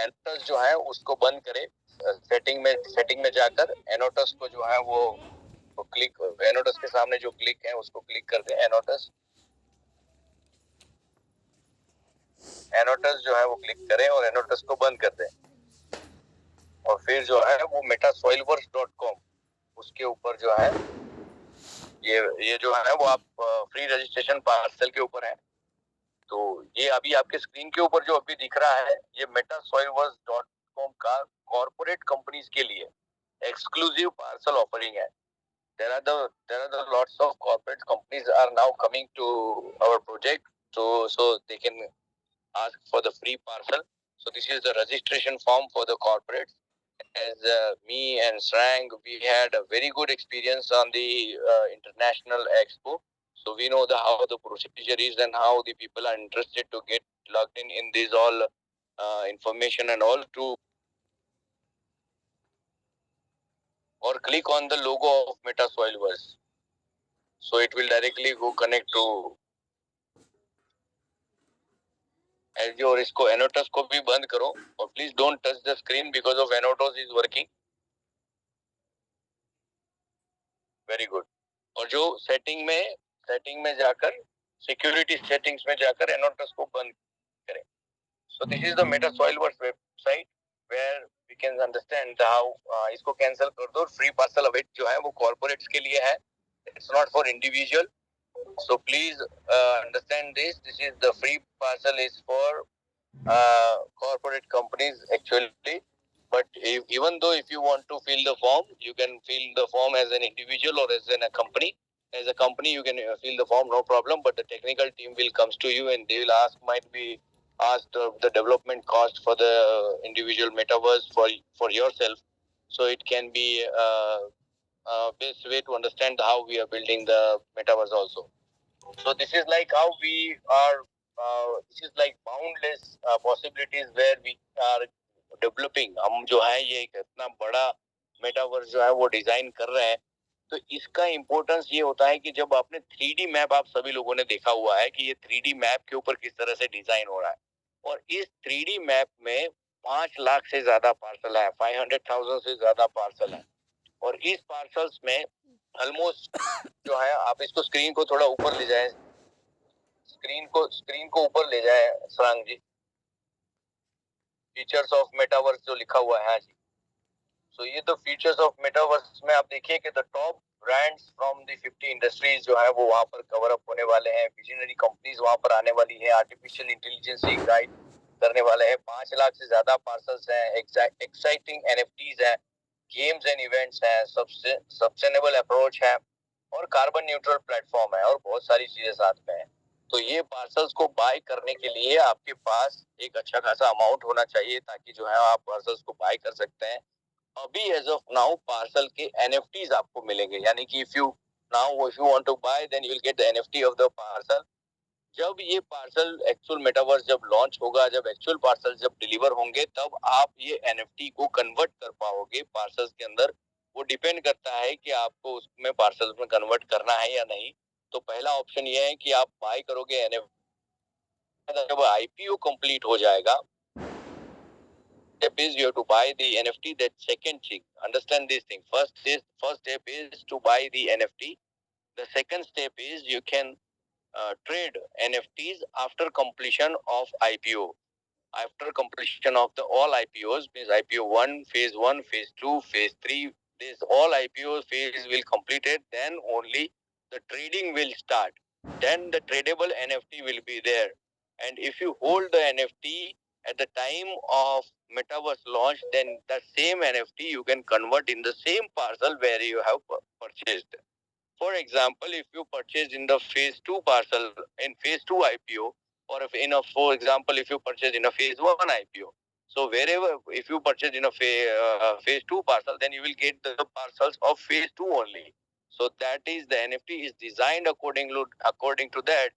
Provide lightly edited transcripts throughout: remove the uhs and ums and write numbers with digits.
एनोटस जो है उसको बंद करें, सेटिंग में जाकर एनोटस को जो है वो क्लिक, एनोटस के सामने जो क्लिक है उसको क्लिक कर दें। एनोटस जो है वो क्लिक करें और एनोटस को बंद कर दें, और फिर जो है वो metasoilworks.com उसके ऊपर जो है ये जो है वो आप फ्री रजिस्ट्रेशन पार्सल के ऊपर है। तो ये अभी आपके स्क्रीन के ऊपर जो अभी दिख रहा है ये metasoilworks.com का कॉर्पोरेट कंपनीज के लिए एक्सक्लूसिव पार्सल ऑफरिंग है। There are the lots of corporate companies are now coming to our project, so they can ask for the free parcel. So this is the registration form for the corporates. As me and Srang, we had a very good experience on the international expo. So we know how the procedure is and how the people are interested to get logged in these all information and all to, or click on the logo of MetaSoilverse. So it will directly go connect to Edge, और इसको एनोटस को भी बंद करो और please don't touch the screen because of एनोटस is working very good. और जो सेटिंग में जाकर सिक्योरिटी सेटिंग्स में जाकर एनोटस को बंद करें। So this is the metasoilworks website where we can understand how, इसको कैंसिल कर दो। फ्री पार्सल अवेट जो है वो कॉर्पोरेट्स के लिए है, it's not for individual. So please understand this. This is the free parcel is for corporate companies actually. But even though if you want to fill the form, you can fill the form as an individual or as in a company. As a company, you can fill the form, no problem. But the technical team will comes to you and they will might be asked the development cost for the individual metaverse for yourself. So it can be best way to understand how we are building the metaverse also. So this is like how we are, this is like boundless possibilities where we are developing. हम जो है ये एक इतना बड़ा metaverse जो है वो डिजाइन कर रहे हैं। तो इसका इम्पोर्टेंस ये होता है कि जब आपने 3D मैप, आप सभी लोगों ने देखा हुआ है कि ये 3D मैप के ऊपर किस तरह से डिजाइन हो रहा है, और इस 3D मैप में 5 लाख से ज्यादा पार्सल है, 500,000 से ज्यादा पार्सल है। और इस पार्सल्स में ऑलमोस्ट जो है, आप इसको स्क्रीन को थोड़ा ऊपर ले जाए, स्क्रीन को ऊपर ले जाए सरांग जी। फीचर्स ऑफ मेटावर्स जो लिखा हुआ है, हाँ जी। सो ये तो फीचर्स ऑफ मेटावर्स में आप देखिए कि the top brands from the 50 industries जो है वो वहां पर कवर अप होने वाले हैं। विजनरी कंपनीज वहां पर आने वाली है। आर्टिफिशियल इंटेलिजेंस गाइड करने वाले हैं। 5 लाख से ज्यादा पार्सल्स हैं। एक्साइटिंग एनएफटीज हैं, गेम्स एंड इवेंट्स हैं, सस्टेनेबल अप्रोच है, और कार्बन न्यूट्रल प्लेटफॉर्म है, और बहुत सारी चीजें साथ में है। तो ये पार्सल्स को बाय करने के लिए आपके पास एक अच्छा खासा अमाउंट होना चाहिए ताकि जो है आप पार्सल्स को बाय कर सकते हैं। अभी एज ऑफ नाउ पार्सल के एनएफटीज आपको मिलेंगे, यानी कि if you want to buy then you will get the NFT of the parcel. जब ये पार्सल एक्चुअल मेटावर्स जब लॉन्च होगा, जब एक्चुअल पार्सल जब डिलीवर होंगे, तब आप ये एनएफटी को कन्वर्ट कर पाओगे पार्सल्स के अंदर। वो डिपेंड करता है कि आपको उसमें पार्सल्स में कन्वर्ट करना है या नहीं। तो पहला ऑप्शन ये है कि आप बाय करोगे एनएफटी। जब आईपीओ कंप्लीट हो जाएगा, step is you have to buy the NFT. That second thing, understand this thing. First step is to buy the NFT. The second step is you can trade NFTs after completion of IPO. After completion of the all IPOs, means IPO 1, phase 1, phase 2, phase 3, this all IPO phase will completed, then only the trading will start. Then the tradable NFT will be there. And if you hold the NFT at the time of metaverse launch, then the same NFT you can convert in the same parcel where you have purchased. For example, if you purchase in the phase 2 parcel, in phase 2 IPO, or for example, if you purchase in a phase 1 IPO, so wherever, if you purchase in a phase 2 parcel, then you will get the parcels of phase 2 only. So that is, the NFT is designed according to that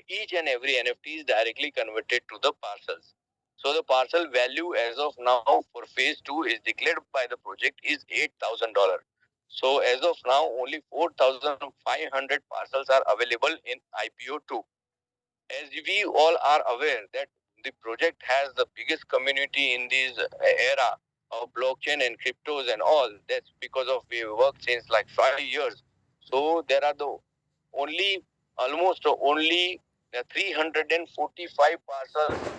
each and every NFT is directly converted to the parcels. So the parcel value as of now for phase 2 is declared by the project is $8,000. So as of now, only 4,500 parcels are available in IPO 2. As we all are aware that the project has the biggest community in this era of blockchain and cryptos and all. That's because of we worked since like 5 years. So there are the only almost only 345 parcels,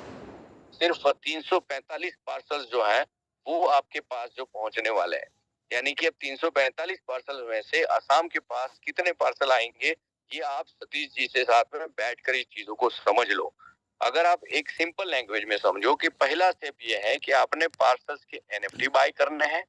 सिर्फ 345 parcel जो है वो आपके पास जो पहुंचने वाले हैं। यानी कि अब 345 पार्सल में से असम के पास कितने पार्सल आएंगे, ये आप सतीश जी से साथ में बैठकर इस चीजों को समझ लो। अगर आप एक सिंपल लैंग्वेज में समझो कि पहला स्टेप ये है कि आपने पार्सल्स के एनएफटी बाय करने हैं।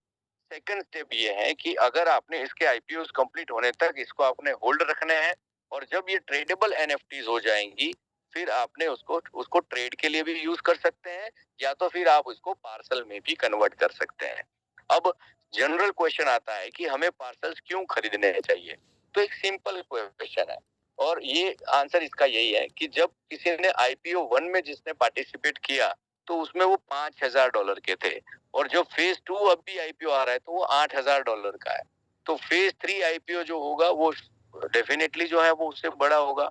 सेकंड स्टेप ये है कि अगर आपने इसके आईपीओ कंप्लीट होने तक इसको आपने होल्ड रखने हैं, और जब ये ट्रेडेबल एनएफटीज हो जाएंगी फिर आपने उसको उसको ट्रेड के लिए भी यूज कर सकते हैं, या तो फिर आप उसको पार्सल में भी कन्वर्ट कर सकते हैं। अब जनरल क्वेश्चन आता है कि हमें पार्सल्स क्यों खरीदने चाहिए। तो एक सिंपल क्वेश्चन है, और ये आंसर इसका यही है कि जब किसी ने आईपीओ 1 में जिसने पार्टिसिपेट किया तो उसमें वो $5,000 के थे, और जो फेज 2 अब भी आईपीओ आ रहा है तो वो $8,000 का है। तो फेज 3 आईपीओ जो होगा वो डेफिनेटली जो है वो उससे बड़ा होगा।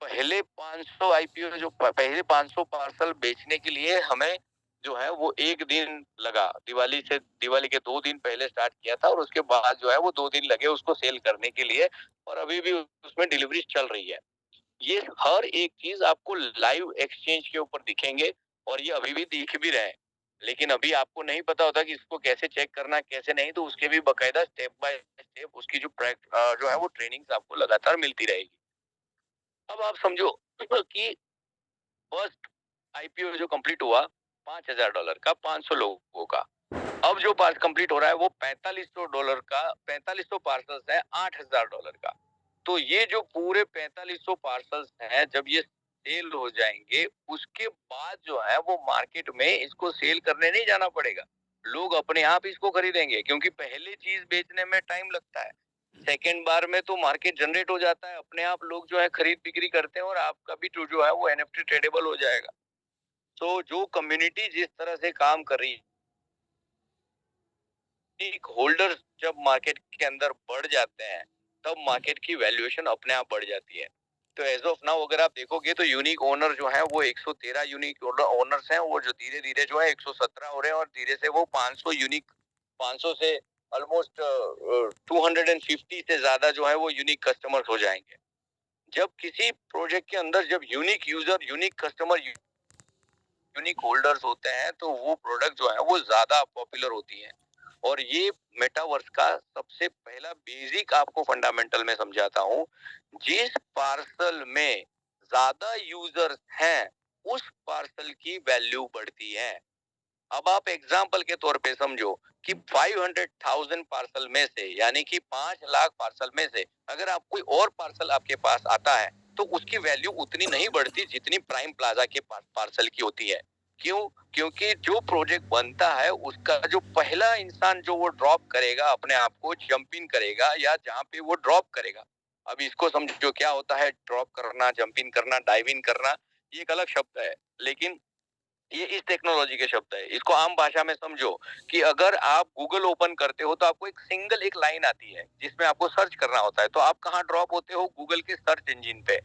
पहले 500 आईपीओ जो पहले 500 पार्सल बेचने के लिए हमें जो है वो एक दिन लगा। दिवाली के 2 दिन पहले स्टार्ट किया था, और उसके बाद जो है वो 2 दिन लगे उसको सेल करने के लिए, और अभी भी उसमें डिलीवरी चल रही है। ये हर एक चीज आपको लाइव एक्सचेंज के ऊपर दिखेंगे, और ये अभी भी दिख भी रहे हैं। लेकिन अभी आपको नहीं पता होता कि इसको कैसे चेक करना कैसे नहीं, तो उसके भी बकायदा स्टेप बाय स्टेप उसकी जो है वो ट्रेनिंग आपको लगातार मिलती रहेगी। अब आप समझो कि फर्स्ट आईपीओ जो कंप्लीट हुआ $5,000 का, 500 लोगों का। अब जो पार्ट कंप्लीट हो रहा है वो $4,500 का, 4,500 पार्सल्स है $8,000 का। तो ये जो पूरे 4,500 पार्सल्स हैं, जब ये सेल हो जाएंगे उसके बाद जो है वो मार्केट में इसको सेल करने नहीं जाना पड़ेगा। लोग अपने आप इसको खरीदेंगे, क्योंकि पहले चीज बेचने में टाइम लगता है, सेकेंड बार में तो मार्केट जनरेट हो जाता है, अपने आप लोग जो है खरीद बिक्री करते हैं, और आपका भी जो है वो एनएफटी ट्रेडेबल हो जाएगा। तो जो कम्युनिटी जिस तरह से काम कर रही है, होल्डर्स जब मार्केट के अंदर बढ़ जाते हैं तब मार्केट की वैल्यूएशन अपने आप बढ़ जाती है। तो एज ऑफ नाउ अगर आप देखोगे तो यूनिक ओनर जो है वो 113 यूनिक ओनर्स हैं, वो जो धीरे धीरे जो है 117 हो रहे हैं, और धीरे से वो 500 से ऑलमोस्ट 250 से ज्यादा जो है वो यूनिक कस्टमर्स हो जाएंगे। जब किसी प्रोजेक्ट के अंदर जब unique user, unique customer, unique holders होते हैं तो वो प्रोडक्ट जो है वो ज्यादा पॉपुलर होती है। और ये मेटावर्स का सबसे पहला बेसिक आपको फंडामेंटल में समझाता हूँ। जिस पार्सल में ज्यादा यूजर्स हैं उस पार्सल की वैल्यू बढ़ती है। अब आप एग्जाम्पल के तौर पे समझो कि 500,000 पार्सल में से, यानी कि 5 लाख पार्सल में से अगर आप कोई और पार्सल आपके पास आता है तो उसकी वैल्यू उतनी नहीं बढ़ती जितनी प्राइम प्लाजा के पार्सल की होती है। क्यों? क्योंकि जो प्रोजेक्ट बनता है उसका जो पहला इंसान जो वो ड्रॉप करेगा, अपने आप को जंप इन करेगा या जहाँ पे वो ड्रॉप करेगा। अब इसको समझो क्या होता है ड्रॉप करना, जंप इन करना, डाइव इन करना, ये एक अलग शब्द है, लेकिन ये इस टेक्नोलॉजी के शब्द है। इसको आम भाषा में समझो कि अगर आप गूगल ओपन करते हो तो आपको एक लाइन आती है जिसमें आपको सर्च करना होता है, तो आप कहाँ ड्रॉप होते हो? गूगल के सर्च इंजन पे।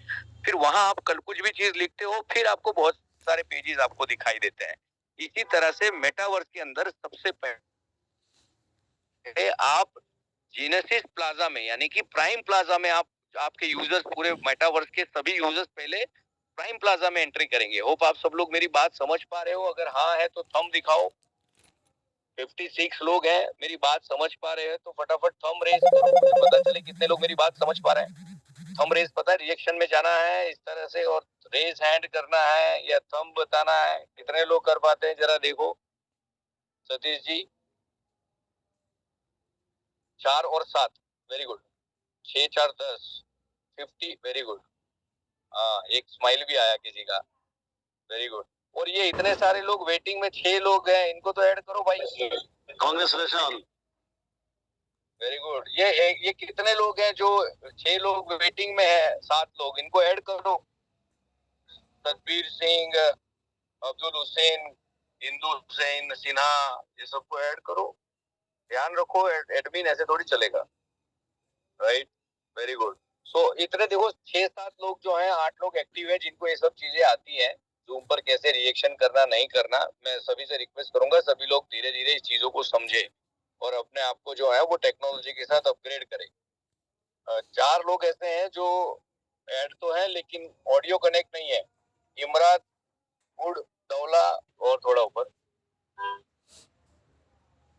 फिर वहां आप कल कुछ भी चीज लिखते हो, फिर आपको बहुत सारे पेजेस आपको दिखाई देते हैं। इसी तरह से मेटावर्स के अंदर सबसे पहले आप जेनेसिस प्लाजा में, यानी कि प्राइम प्लाजा में आपके यूजर्स, पूरे मेटावर्स के सभी यूजर्स पहले प्राइम प्लाजा में एंट्री करेंगे। होप आप सब लोग मेरी बात समझ पा रहे हो। अगर हाँ है तो थंब दिखाओ। 56 लोग हैं, मेरी बात समझ पा रहे हैं तो फटाफट थंब रेज करो, मुझे पता चले कितने लोग मेरी बात समझ पा रहे हैं। थंब रेज पता है रिएक्शन में जाना है इस तरह से, और रेज हैंड करना है या थंब बताना है। कितने लोग कर पाते हैं जरा देखो। सतीश जी 4 और 7, वेरी गुड। 6 4 10, 50, very good. हाँ, एक स्माइल भी आया किसी का, वेरी गुड। और ये इतने सारे लोग वेटिंग में, 6 लोग हैं, इनको तो ऐड करो भाई। Congratulation, very good. ये कितने लोग हैं? जो 6 लोग वेटिंग में है, 7 लोग, इनको ऐड करो। तकबीर सिंह, अब्दुल हुसैन, हिंदू हुसैन सिन्हा, ये सबको ऐड करो। ध्यान रखो एडमिन ऐसे थोड़ी चलेगा, राइट? Very good. सो इतने देखो 6 7 लोग जो हैं, 8 लोग एक्टिव है जिनको ये सब चीजें आती हैं। जूम पर कैसे रिएक्शन करना नहीं करना, मैं सभी से रिक्वेस्ट करूंगा सभी लोग धीरे धीरे इस चीजों को समझे और अपने आप को जो है वो टेक्नोलॉजी के साथ अपग्रेड करें। 4 लोग ऐसे हैं जो ऐड तो है लेकिन ऑडियो कनेक्ट नहीं है, इमरान, गुड, दौला और थोड़ा ऊपर।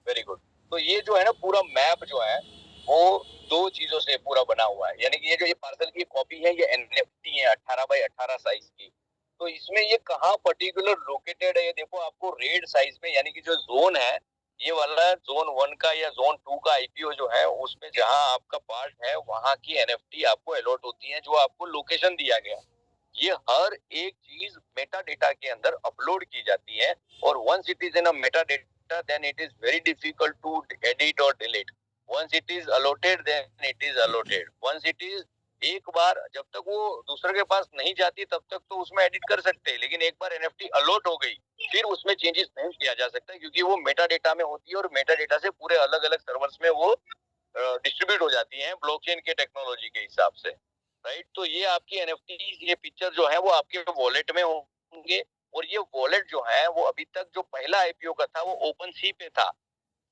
Very good. तो ये जो है ना पूरा मैप जो है वो 2 चीजों से पूरा बना हुआ है, यानी कि ये जो ये पार्सल की कॉपी है ये एनएफटी है 18 बाई 18 साइज की। तो इसमें ये कहाँ पर्टिकुलर लोकेटेड है ये देखो आपको रेड साइज में, यानी कि जो जोन है ये वाला जोन 1 का या जोन 2 का आईपीओ जो है उसमें जहां आपका पार्ट है वहां की एनएफटी आपको अलॉट होती है, जो आपको लोकेशन दिया गया। ये हर एक चीज मेटा डेटा के अंदर अपलोड की जाती है और once it is in a meta data then it is very difficult to edit और delete. Once it is allotted then it is allotted. Once it is एक बार जब तक वो दूसरे के पास नहीं जाती तब तक तो उसमें एडिट कर सकते हैं, लेकिन एक बार एनएफटी अलॉट हो गई फिर उसमें चेंजेस नहीं किया जा सकता क्योंकि वो मेटा डेटा में होती है और मेटा डेटा से पूरे अलग अलग सर्वर्स में वो डिस्ट्रीब्यूट हो जाती हैं ब्लॉकचेन के टेक्नोलॉजी के हिसाब से। राइट, तो ये आपकी एनएफटी ये पिक्चर जो है वो आपके वॉलेट में होंगे और ये वॉलेट जो है वो अभी तक जो पहला आईपीओ का था वो ओपन सी पे था।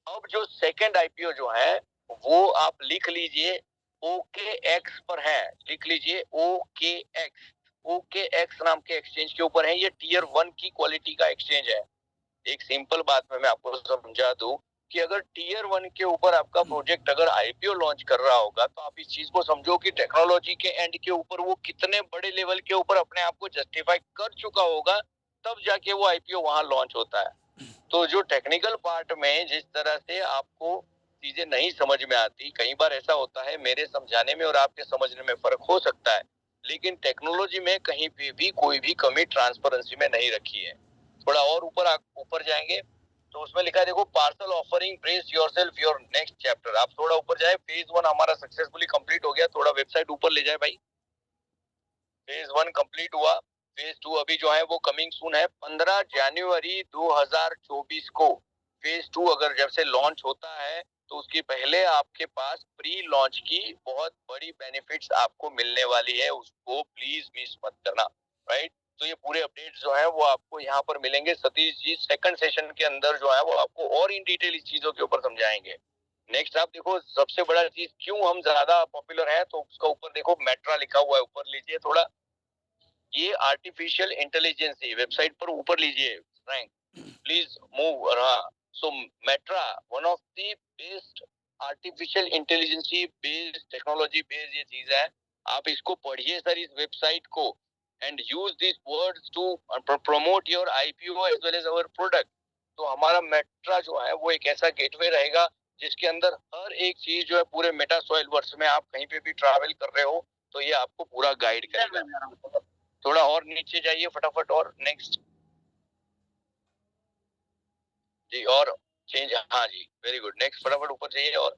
अब जो सेकंड आईपीओ जो है वो आप लिख लीजिए ओके एक्स पर है, लिख लीजिए ओके एक्स। ओके एक्स नाम के एक्सचेंज के ऊपर है, ये टीयर 1 की क्वालिटी का एक्सचेंज है। एक सिंपल बात में मैं आपको समझा दूं कि अगर टीयर 1 के ऊपर आपका प्रोजेक्ट अगर आईपीओ लॉन्च कर रहा होगा तो आप इस चीज को समझो कि टेक्नोलॉजी के एंड के ऊपर वो कितने बड़े लेवल के ऊपर अपने आप को जस्टिफाई कर चुका होगा, तब जाके वो आईपीओ वहां लॉन्च होता है। तो जो टेक्निकल पार्ट में जिस तरह से आपको चीजें नहीं समझ में आती, कई बार ऐसा होता है मेरे समझाने में और आपके समझने में फर्क हो सकता है, लेकिन टेक्नोलॉजी में कहीं पे भी कोई भी कमी ट्रांसपेरेंसी में नहीं रखी है। थोड़ा और ऊपर जाएंगे तो उसमें लिखा है देखो parcel offering brace yourself your next chapter. आप थोड़ा ऊपर जाए, फेज 1 हमारा सक्सेसफुली कंप्लीट हो गया, थोड़ा वेबसाइट ऊपर ले जाए भाई। फेज 1 कंप्लीट हुआ, फेज 2 अभी जो है वो कमिंग सून है 15 जनवरी 2024 को। फेज 2 अगर जब से लॉन्च होता है तो उसके पहले आपके पास प्री लॉन्च की बहुत बड़ी बेनिफिट्स आपको मिलने वाली है, उसको प्लीज मिस मत करना। राइट, तो ये पूरे अपडेट्स जो है वो आपको यहाँ पर मिलेंगे। सतीश जी सेकंड सेशन के अंदर जो है वो आपको और इन डिटेल इस चीजों के ऊपर समझाएंगे। नेक्स्ट आप देखो सबसे बड़ा चीज क्यों हम ज्यादा पॉपुलर है, तो उसका ऊपर देखो मेट्रा लिखा हुआ है, ऊपर लीजिए थोड़ा। ये आर्टिफिशियल इंटेलिजेंस वेबसाइट पर ऊपर लीजिए Frank, please move. So मेट्रा one of the best artificial intelligence based technology based ये चीज है। आप इसको पढ़िए सर इस वेबसाइट को and use this words to promote your IPO as well as our product. तो हमारा मेट्रा जो है वो एक ऐसा गेटवे रहेगा जिसके अंदर हर एक चीज जो है पूरे मेटा सॉइल वर्स में आप कहीं पे भी ट्रैवल कर रहे हो तो ये आपको पूरा गाइड करेगा। थोड़ा और नीचे जाइए फटाफट और नेक्स्ट जी, और चेंज, हाँ जी वेरी गुड, नेक्स्ट फटाफट ऊपर जाइए और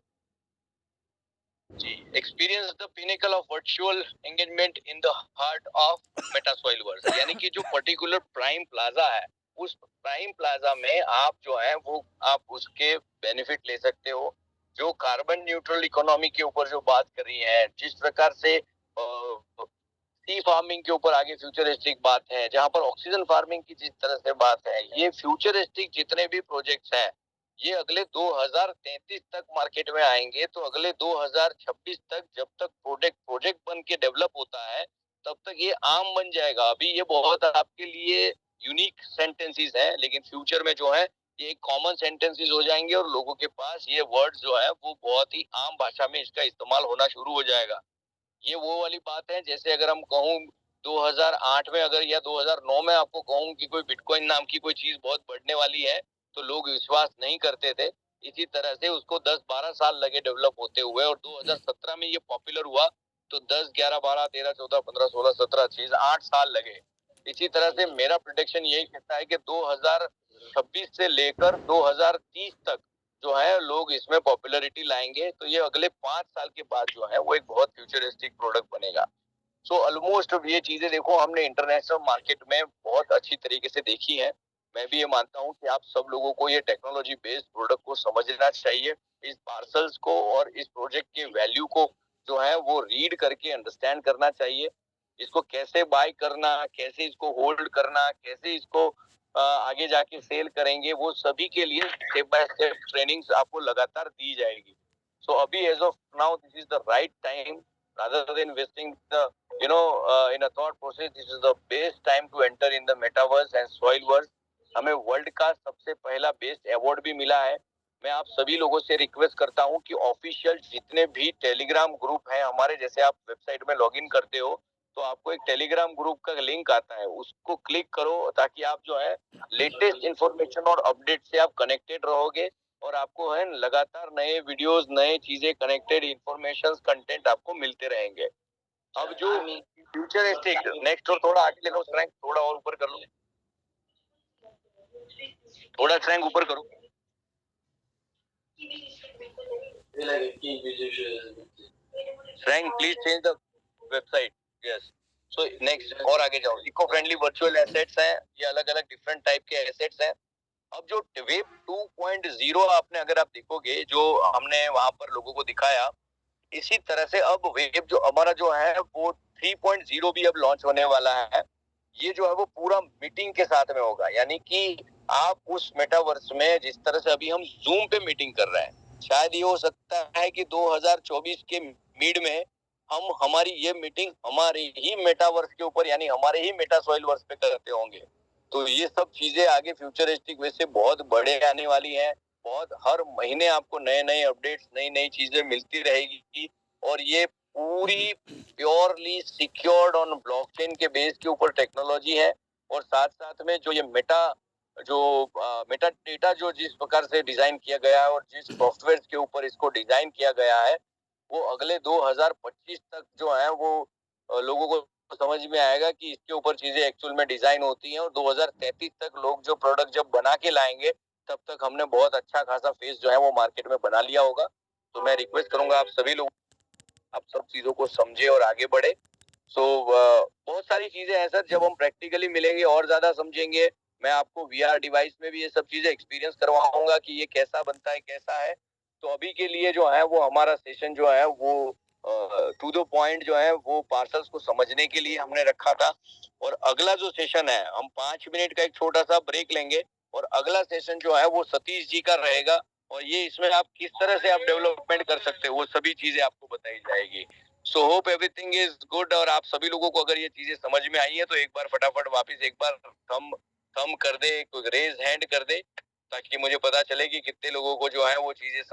जी experience the pinnacle of virtual engagement in the heart of metaverse. यानी कि जो पर्टिकुलर प्राइम प्लाजा है उस प्राइम प्लाजा में आप जो है वो आप उसके बेनिफिट ले सकते हो। जो कार्बन न्यूट्रल इकोनॉमी के ऊपर जो बात कर रही है, जिस प्रकार से सी फार्मिंग के ऊपर आगे फ्यूचरिस्टिक बात है, जहां पर ऑक्सीजन फार्मिंग की जिस तरह से बात है, ये फ्यूचरिस्टिक जितने भी प्रोजेक्ट्स हैं ये अगले 2033 तक मार्केट में आएंगे। तो अगले 2026 तक जब तक प्रोजेक्ट बन के डेवलप होता है तब तक ये आम बन जाएगा। अभी ये बहुत आपके लिए यूनिक सेंटेंसेस हैं, लेकिन फ्यूचर में जो है ये कॉमन सेंटेंसेस हो जाएंगे और लोगों के पास ये वर्ड जो है वो बहुत ही आम भाषा में इसका इस्तेमाल होना शुरू हो जाएगा। ये वो वाली बात है जैसे अगर हम कहूँ 2008 में अगर या 2009 में आपको कहूँ कि कोई बिटकॉइन नाम की कोई चीज बहुत बढ़ने वाली है तो लोग विश्वास नहीं करते थे। इसी तरह से उसको 10-12 साल लगे डेवलप होते हुए और 2017 में ये पॉपुलर हुआ तो 10, 11, 12, 13, 14, 15, 16, 17 चीज 8 साल लगे। इसी तरह से मेरा प्रोडिक्शन यही कहता है कि 2026 से लेकर 2030 तक जो है लोग इसमें पॉपुलैरिटी लाएंगे। तो ये अगले 5 साल के बाद जो है वो एक बहुत फ्यूचरिस्टिक प्रोडक्ट बनेगा। सो ऑलमोस्ट ये चीजें देखो हमने इंटरनेशनल मार्केट में बहुत अच्छी तरीके से देखी है। मैं भी ये मानता हूँ कि आप सब लोगों को ये टेक्नोलॉजी बेस्ड प्रोडक्ट को समझना चाहिए, इस पार्सल्स को और इस प्रोजेक्ट के वैल्यू को जो है वो रीड करके अंडरस्टैंड करना चाहिए। इसको कैसे बाय करना, कैसे इसको होल्ड करना, कैसे इसको आगे जाके सेल करेंगे, वो सभी के लिए स्टेप बाय स्टेप ट्रेनिंग्स आपको लगातार दी जाएगी. So अभी as of now this is the right time rather than wasting the in a thought process. This is the best time to enter in the metaverse and soilverse. हमें world का सबसे पहला best award भी मिला है. मैं आप सभी लोगों से रिक्वेस्ट करता हूं कि ऑफिशियल जितने भी टेलीग्राम ग्रुप हैं हमारे, जैसे आप वेबसाइट में लॉगिन करते हो तो आपको एक टेलीग्राम ग्रुप का लिंक आता है, उसको क्लिक करो ताकि आप जो है लेटेस्ट इंफॉर्मेशन और अपडेट से आप कनेक्टेड रहोगे और आपको है लगातार नए वीडियोस, नए चीजें, कनेक्टेड इंफॉर्मेशन, कंटेंट आपको मिलते रहेंगे. अब जो फ्यूचरिस्टिक नेक्स्ट और थोड़ा आगे ले लो, स्ट्रेंथ थोड़ा और ऊपर कर लो, थोड़ा स्ट्रेंथ ऊपर करो. Frank, please change the website. Yes. So next और आगे जाओ. इको फ्रेंडली वर्चुअल एसेट्स हैं, ये अलग अलग डिफरेंट टाइप के एसेट्स हैं. अब जो वेब 2.0 आपने अगर आप देखोगे जो हमने वहां पर लोगों को दिखाया, इसी तरह से अब वेब जो हमारा जो है वो 3.0 भी अब लॉन्च होने वाला है. ये जो है वो पूरा मीटिंग के साथ में होगा, यानी कि आप उस मेटावर्स में जिस तरह से अभी हम जूम पे मीटिंग कर रहे हैं, शायद ये हो सकता है कि 2024 के मिड में हम हमारी ये मीटिंग हमारे ही मेटावर्स के ऊपर यानी हमारे ही मेटा सॉइलवर्स पे करते होंगे. तो ये सब चीजें आगे फ्यूचरिस्टिक वे से बहुत बड़े आने वाली हैं. बहुत हर महीने आपको नए नए अपडेट्स, नई नई चीजें मिलती रहेगी और ये पूरी प्योरली सिक्योर्ड ऑन ब्लॉकचेन के बेस के ऊपर टेक्नोलॉजी है. और साथ साथ में जो ये मेटा डेटा जो जिस प्रकार से डिजाइन किया गया है और जिस सॉफ्टवेयर के ऊपर इसको डिजाइन किया गया है, वो अगले 2025 तक जो है वो लोगों को समझ में आएगा कि इसके ऊपर चीजें एक्चुअल में डिजाइन होती हैं. और 2033 तक लोग जो प्रोडक्ट जब बना के लाएंगे तब तक हमने बहुत अच्छा खासा फेस जो है वो मार्केट में बना लिया होगा. तो मैं रिक्वेस्ट करूंगा आप सभी लोग आप सब चीजों को समझे और आगे बढ़े. बहुत सारी चीजें हैं सर, जब हम प्रैक्टिकली मिलेंगे और ज्यादा समझेंगे. मैं आपको वीआर डिवाइस में भी ये सब चीजें एक्सपीरियंस करवाऊंगा कि ये कैसा बनता है, कैसा है. तो अभी के लिए जो है वो हमारा सेशन जो है वो टू द पॉइंट जो है वो पार्सल्स को समझने के लिए हमने रखा था. और अगला जो सेशन है हम 5 मिनट का एक छोटा सा ब्रेक लेंगे और अगला सेशन जो है वो सतीश जी का रहेगा. और ये इसमें आप किस तरह से आप डेवलपमेंट कर सकते हो वो सभी चीजें आपको बताई जाएगी. So hope everything is good. और आप सभी लोगों को अगर ये चीजें समझ में आई है तो एक बार फटाफट वापस एक बार थम कर दे, रेज हैंड कर दे ताकि मुझे पता चले कि कितने लोगों को जो है वो चीजें